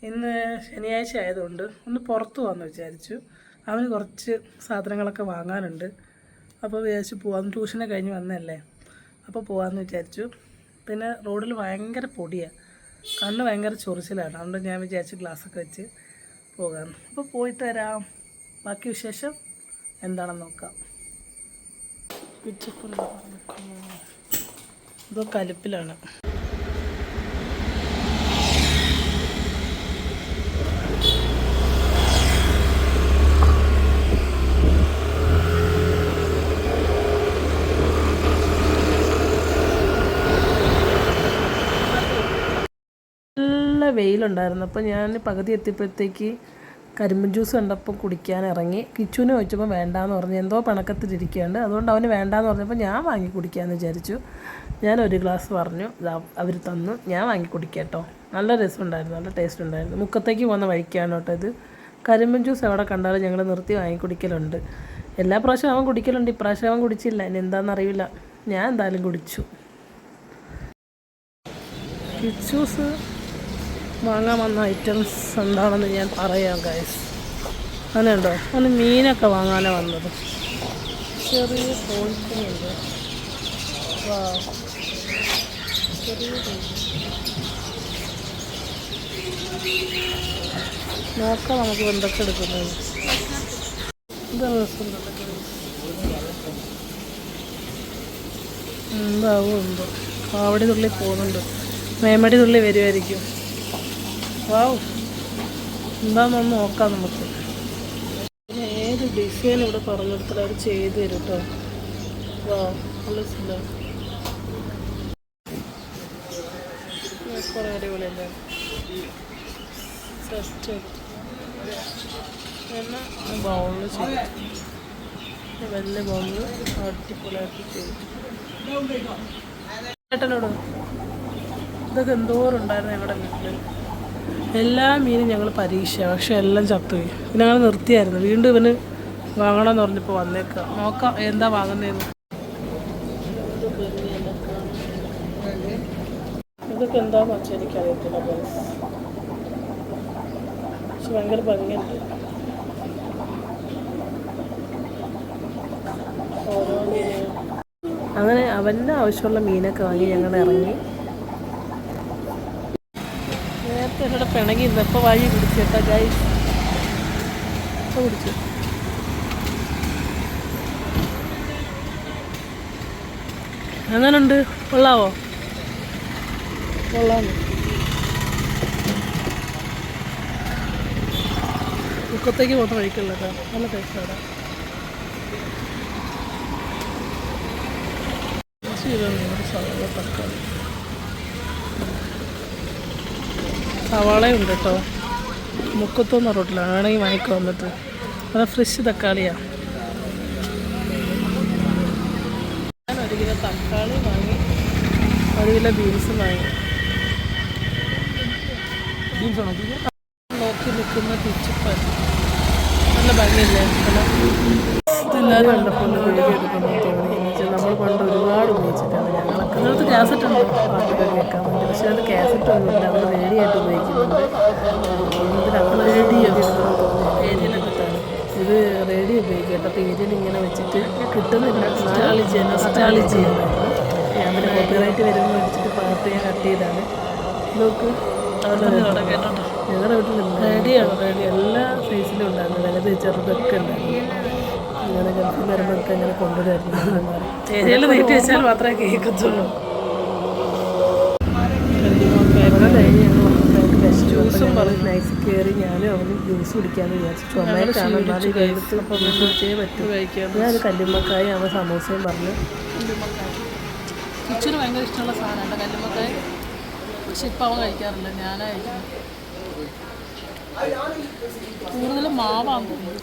ഇന്ന് ശനിയാഴ്ച ആയതുകൊണ്ട് ഒന്ന് പുറത്ത് പോകാമെന്ന് വിചാരിച്ചു. അവന് കുറച്ച് സാധനങ്ങളൊക്കെ വാങ്ങാനുണ്ട്. അപ്പോൾ വിചാരിച്ചു പോകാമെന്ന്. ട്യൂഷനെ കഴിഞ്ഞ് വന്നതല്ലേ, അപ്പോൾ പോകാമെന്ന് വിചാരിച്ചു. പിന്നെ റോഡിൽ ഭയങ്കര പൊടിയാണ്, കണ്ണ് ഭയങ്കര ചൊറിച്ചിലാണ്. അതുകൊണ്ട് ഞാൻ വിചാരിച്ചു ഗ്ലാസ്സൊക്കെ വെച്ച് പോകാം. അപ്പോൾ പോയിട്ട് വരാം. ബാക്കി വിശേഷം എന്താണെന്ന് നോക്കാം. ഇതോ കലിപ്പിലാണ്. നല്ല വെയിലുണ്ടായിരുന്നു. അപ്പോൾ ഞാൻ പകുതി എത്തിയപ്പോഴത്തേക്ക് കരിമ്പൻ ജ്യൂസ് കണ്ടപ്പോൾ കുടിക്കാൻ ഇറങ്ങി. കിച്ചുവിനെ ചോദിച്ചപ്പോൾ വേണ്ടാന്ന് പറഞ്ഞു, എന്തോ പിണക്കത്തിലിരിക്കുകയുണ്ട്. അതുകൊണ്ട് അവന് വേണ്ടാന്ന് പറഞ്ഞപ്പോൾ ഞാൻ വാങ്ങി കുടിക്കാമെന്ന് വിചാരിച്ചു. ഞാനൊരു ഗ്ലാസ് പറഞ്ഞു, അവർ തന്നു, ഞാൻ വാങ്ങി കുടിക്കാട്ടോ. നല്ല രസമുണ്ടായിരുന്നു, നല്ല ടേസ്റ്റ് ഉണ്ടായിരുന്നു. മുക്കത്തേക്ക് പോകുന്ന വഴിക്കാണ് കേട്ടോ ഇത്. കരിമ്പൻ ജ്യൂസ് എവിടെ കണ്ടാലും ഞങ്ങൾ നിർത്തി വാങ്ങി കുടിക്കലുണ്ട്. എല്ലാ പ്രാവശ്യവും അവൻ കുടിക്കലുണ്ട്, ഇപ്രാവശ്യം അവൻ കുടിച്ചില്ല. ഇനി എന്താണെന്നറിയില്ല, ഞാൻ എന്തായാലും കുടിച്ചു. കിച്ചൂസ് വാങ്ങാൻ വന്ന ഐറ്റംസ് എന്താണെന്ന് ഞാൻ പറയാം ഗൈസ്. അങ്ങനെയുണ്ടോ, അവന് മീനൊക്കെ വാങ്ങാനാണ് വന്നത്. ചെറിയ കോഴിക്കുന്നുണ്ട്. ചെറിയ നോക്കാം നമുക്ക് എന്തൊക്കെ എടുക്കുന്നത്. എന്താ രസമുണ്ടല്ലോ, എന്താവും എന്തോ. കാവടി തുള്ളി പോകുന്നുണ്ട്, മേമടി തുള്ളി വരുമായിരിക്കും. വാവ്, എന്താണെന്നൊന്ന് നോക്കാം നമുക്ക്. ഏത് ഡിസൈൻ ഇവിടെ പറഞ്ഞെടുത്താൽ അവർ ചെയ്ത് തരും കേട്ടോ. വാവ്, നല്ല സുന്ദരം, കുറേ അടിപൊളിയല്ലേ. ഫസ്റ്റ് എന്നാൽ ബൗളിൽ ചെയ്തു, വലിയ ബൗളിൽ അടിപൊളിയായിട്ട് ചെയ്തു. ചേട്ടനോട് ഇതൊക്കെ എന്തോരുണ്ടായിരുന്നു ഞങ്ങളുടെ വീട്ടിൽ. എല്ലാ മീനും ഞങ്ങൾ പരീക്ഷ, പക്ഷെ എല്ലാം ചത്തുപോയി. പിന്നെ ഞങ്ങൾ നിർത്തിയായിരുന്നു. വീണ്ടും ഇവന് വാങ്ങണമെന്ന് പറഞ്ഞപ്പോൾ വന്നേക്കാം. നോക്കാം എന്താ വാങ്ങുന്നതെന്ന്. ഇതൊക്കെ എന്താണെന്ന് വെച്ചാൽ എനിക്കറിയത്തില്ല ഗൈസ്, പക്ഷെ ഭയങ്കര ഭംഗിയുണ്ട്. ഓരോ മീനും അങ്ങനെ അവൻ്റെ ആവശ്യമുള്ള മീനൊക്കെ വാങ്ങി ഞങ്ങൾ ഇറങ്ങി. നേരത്തെ എന്നോട് പിണങ്ങിയിരുന്നു, ഇപ്പോൾ വഴി പിടിച്ചു കേട്ടോ ഗൈസ്. ഇപ്പോൾ പിടിച്ചു. എങ്ങനുണ്ട്, കൊള്ളാവോ? കൊള്ളാമോ? മുക്കത്തേക്ക് പോകുന്ന വഴിക്കുള്ള കേട്ടോ, നല്ല ടേസ്റ്റ് അവിടെ. തക്കാളി സവാളയുണ്ട് കേട്ടോ. മുക്കത്തുനിന്ന് റോട്ടിലാണ്, വേണമെങ്കിൽ വാങ്ങിക്കോ വന്നിട്ട്. അത് ഫ്രഷ് തക്കാളിയാണ്. ഞാൻ 1 കിലോ തക്കാളി വാങ്ങി, 1 കിലോ ബീൻസും വാങ്ങി. നോക്കി നിൽക്കുന്ന പിച്ചിപ്പൻ നല്ല ഭംഗിയില്ലേ. എല്ലാവരും കണ്ടപ്പോൾ വീഡിയോ എടുക്കുന്നു തോന്നി. നമ്മൾ പണ്ട് ഒരുപാട് ഉപയോഗിച്ചിട്ടാണ് ഞങ്ങളൊക്കെ. അതിനകത്ത് കാസറ്റ് ഉണ്ട് പാട്ടുകൾ കേൾക്കാൻ വേണ്ടി, പക്ഷേ അത് കാസറ്റ് ഒന്നുമില്ല, നമ്മൾ റേഡിയായിട്ട് ഉപയോഗിക്കുന്നുണ്ട്. നമ്മൾ റേഡിയോ ഏരിയയിലൊക്കെത്താണ് ഇത് റേഡിയോ ഉപയോഗിക്കട്ടെ. അപ്പോൾ ഏരിയയിൽ ഇങ്ങനെ വെച്ചിട്ട് കിട്ടുന്നില്ല. നൊസ്റ്റാൾജിയ ഞാൻ പിന്നെ കോപ്പിറൈറ്റ് വരുമെന്ന് വെച്ചിട്ട് പാട്ട് ഞാൻ കട്ട് ചെയ്താണ്. നോക്ക് ഞങ്ങളുടെ വീട്ടിൽ റേഡിയോ ആണ്. റേഡിയോ എല്ലാ സൈസിലും ഉണ്ടായിരുന്നു, വലുത് ചെറുതൊക്കെ ഉണ്ടായിരുന്നു. ഇങ്ങനെ ഗൾഫിൽ വരുമ്പോഴൊക്കെ ഇങ്ങനെ കൊണ്ടുവരുമായിരുന്നു. ഏരിയയിൽ നീട്ടി വെച്ചാൽ മാത്രമേ കേൾക്കത്തുള്ളൂ. കഴിഞ്ഞ് ഞങ്ങൾ ജ്യൂസും പറഞ്ഞ് നൈസ് കയറി ഞാനും അവന് ജ്യൂസ് കുടിക്കാമെന്ന് വിചാരിച്ചു. ചുമയെ കാണാൻ എടുത്തപ്പോൾ കുടിച്ചേ പറ്റും. ഞാനൊരു കല്ലുമ്മക്കായും അവൻ സമോസയും പറഞ്ഞു. കിച്ചന് ഭയങ്കര ഇഷ്ടമുള്ള സാധനമാണ് കല്ലുമ്മക്കായ, പക്ഷെ ഇപ്പം അവൻ കഴിക്കാറില്ല, ഞാനാ കഴിക്കുന്നത്. കൂടുതലും മാവാന്ന് തോന്നുന്നു,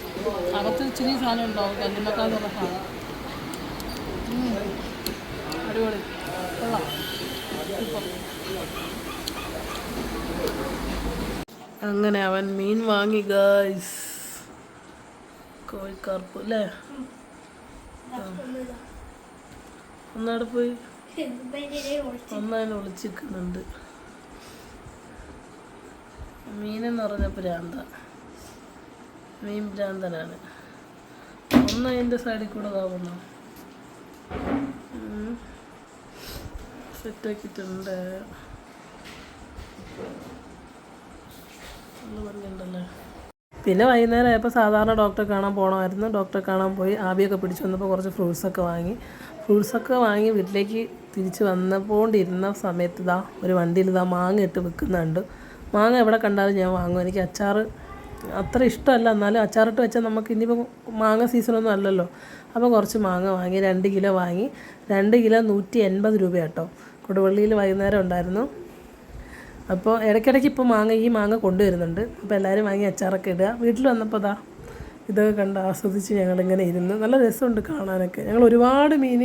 അകത്ത് ഇച്ചിരി സാധനം ഉണ്ടാവും. കല്ലുമ്മക്കായ എന്നുള്ള സാധനം അടിപൊളി, കൊള്ളാം, സൂപ്പർ. അങ്ങനെ അവൻ മീൻ വാങ്ങി ഗൈസ്. കോഴിക്കാർപ്പ് അല്ലേ, ഒന്നവിടെ പോയി ഒന്നതിനെ ഒളിച്ചിരിക്കുന്നുണ്ട്. മീനെന്ന് പറഞ്ഞ ഭ്രാന്ത, മീൻ ഭ്രാന്തനാണ്. ഒന്ന് അതിൻ്റെ സൈഡിൽ കൂടെ താവുന്നു സെറ്റാക്കിയിട്ടുണ്ട്. പറഞ്ഞിട്ടുണ്ടല്ലേ. പിന്നെ വൈകുന്നേരം ആയപ്പോൾ സാധാരണ ഡോക്ടറെ കാണാൻ പോകണമായിരുന്നു. ഡോക്ടറെ കാണാൻ പോയി ആവിയൊക്കെ പിടിച്ച് വന്നപ്പോൾ കുറച്ച് ഫ്രൂട്ട്സൊക്കെ വാങ്ങി വീട്ടിലേക്ക് തിരിച്ച് വന്നുകൊണ്ടിരുന്ന സമയത്ത് ഒരു വണ്ടിയിൽ മാങ്ങ ഇട്ട് വിൽക്കുന്നുണ്ട്. മാങ്ങ എവിടെ കണ്ടാലും ഞാൻ വാങ്ങും. എനിക്ക് അച്ചാർ അത്ര ഇഷ്ടമല്ല, എന്നാലും അച്ചാറിട്ട് വെച്ചാൽ നമുക്ക് ഇനിയിപ്പോൾ മാങ്ങ സീസണൊന്നും അല്ലല്ലോ. അപ്പോൾ കുറച്ച് മാങ്ങ വാങ്ങി, 2 കിലോ വാങ്ങി. 2 കിലോ 180 രൂപ കേട്ടോ. കൊടുവള്ളിയിൽ വൈകുന്നേരം ഉണ്ടായിരുന്നു. അപ്പോൾ ഇടയ്ക്കിടയ്ക്ക് ഇപ്പോൾ ഈ മാങ്ങ കൊണ്ടുവരുന്നുണ്ട്. അപ്പോൾ എല്ലാവരും വാങ്ങി അച്ചാറൊക്കെ ഇടുക. വീട്ടിൽ വന്നപ്പോൾ ഇതൊക്കെ കണ്ട് ആസ്വദിച്ച് ഞങ്ങളിങ്ങനെ ഇരുന്ന്. നല്ല രസമുണ്ട് കാണാനൊക്കെ. ഞങ്ങൾ ഒരുപാട് മീൻ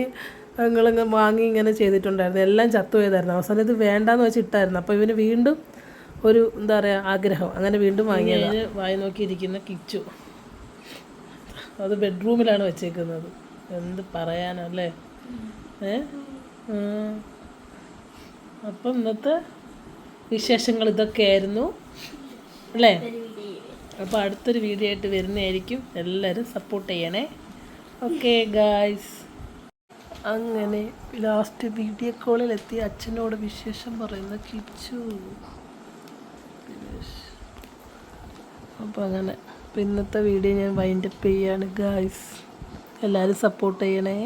ഞങ്ങളിങ്ങനെ വാങ്ങി ഇങ്ങനെ ചെയ്തിട്ടുണ്ടായിരുന്നു. എല്ലാം ചത്തുപോയതായിരുന്നു. അവസാനം ഇത് വേണ്ടാന്ന് വെച്ചിട്ടായിരുന്നു. അപ്പോൾ ഇവന് വീണ്ടും ഒരു എന്താ പറയുക ആഗ്രഹം, അങ്ങനെ വീണ്ടും വാങ്ങിയത്. വായി നോക്കിയിരിക്കുന്ന കിച്ചു, അത് ബെഡ്റൂമിലാണ് വെച്ചേക്കുന്നത്. എന്ത് പറയാനല്ലേ. അപ്പം ഇന്നത്തെ വിശേഷങ്ങൾ ഇതൊക്കെയായിരുന്നു അല്ലേ. അപ്പോൾ അടുത്തൊരു വീഡിയോ ആയിട്ട് വരുന്നതായിരിക്കും. എല്ലാവരും സപ്പോർട്ട് ചെയ്യണേ. Okay guys. അങ്ങനെ ലാസ്റ്റ് വീഡിയോ കോളിലെത്തി അച്ഛനോട് വിശേഷം പറയുന്ന കിച്ചു. അപ്പോൾ അങ്ങനെ ഇന്നത്തെ വീഡിയോ ഞാൻ വൈൻഡപ്പ് ചെയ്യാണ് ഗായ്സ്. എല്ലാവരും സപ്പോർട്ട് ചെയ്യണേ.